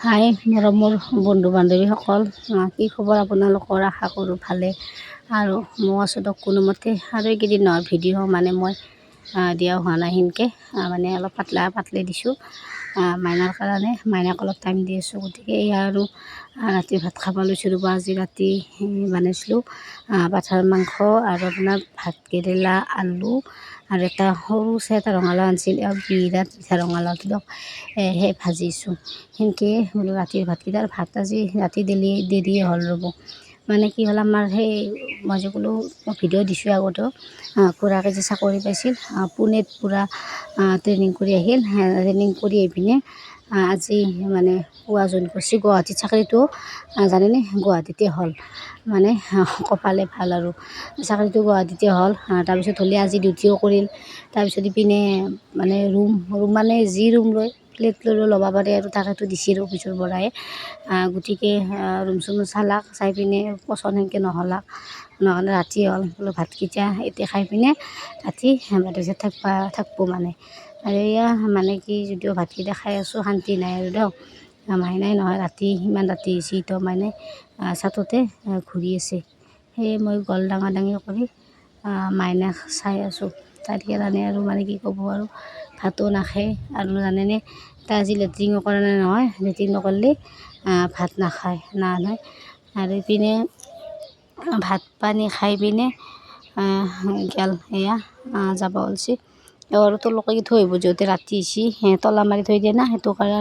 হাই মৰমৰ বন্ধু বান্ধৱীসকল, কি খবৰ আপোনালোকৰ? আশা কৰোঁ ভালে। আৰু মই আছোঁ দিয়ক কোনোমতে। আৰু এইকেইদিন নহয় ভিডিঅ' মানে মই দিয়া হোৱা নাই সেনকৈ, মানে অলপ পাতলাই দিছোঁ মাইনাৰ কাৰণে। মাইনাক অলপ টাইম দি আছোঁ, গতিকে এয়া আৰু ৰাতিৰ ভাত খাব লৈছোঁ ৰ'ব। আজি ৰাতি বনাইছিলোঁ পাঠাৰ মাংস আৰু আপোনাৰ ভাত কেৰেলা, আলু আৰু এটা সৰু চাই এটা ৰঙালাও আনিছিল, বিৰাট মিঠা ৰঙালাওটো দিয়ক, সেই ভাজিছোঁ সেনেকৈয়ে বোলো ৰাতিৰ ভাতকেইটা। ভাত আজি ৰাতি দেৰিয়ে হ'ল ৰ'ব। মানে কি হ'ল, আমাৰ সেই মই যে ক'লোঁ মই ভিডিঅ' দিছোঁ আগতেও, খুৰাকে যে চাকৰি পাইছিল পুনেত পূৰা ট্ৰেইনিং কৰি আহিল। ট্ৰেইনিং কৰি আহি পিনে আজি মানে পুৱা জইন কৰিছে। গুৱাহাটীত চাকৰিটো জানেনে, গুৱাহাটীতে হ'ল। মানে কপালে ভাল আৰু চাকৰিটো গুৱাহাটীতে হ'ল। তাৰপিছত হ'লে আজি ডিউটিও কৰিল। তাৰপিছত ইপিনে মানে ৰুম মানে যি ৰুম লৈ ফ্লেট লৈ ল'ব পাৰে আৰু তাকেতো দিছিল অফিচৰ পৰাই। গতিকে ৰুম চুম চাই পিনে পচন্দ সেনেকৈ নহ'লে ৰাতি হ'ল। বোলো ভাতকেইটা এতিয়া খাই পিনে ৰাতি বাতৰিছত থাকিব মানে। আৰু এয়া মানে কি, যদিও ভাতকেইটা খাই আছোঁ শান্তি নাই আৰু দিয়ক। মাইনাই নহয়, ৰাতি ইমান ৰাতি হৈছে তো মাইনাই চাটতে ঘূৰি আছে। সেয়ে মই গল দাঙি কৰি মাইনাক চাই আছোঁ। তাৰ কাৰণে আৰু মানে কি ক'ব আৰু, ভাতো নাখায় আৰু জানেনে, তাই আজি লেট্ৰিনো কৰা নাই নহয়। লেট্ৰিন নকৰিলে ভাত নাখায় নহয়। আৰু ইপিনে ভাত পানী খাই পিনে গেল এয়া যাব ওলছি। আৰু তলকে থৈ আহিব, যিহেতু ৰাতি হৈছে, তলা মাৰি থৈ দিয়ে না, সেইটো কাৰণে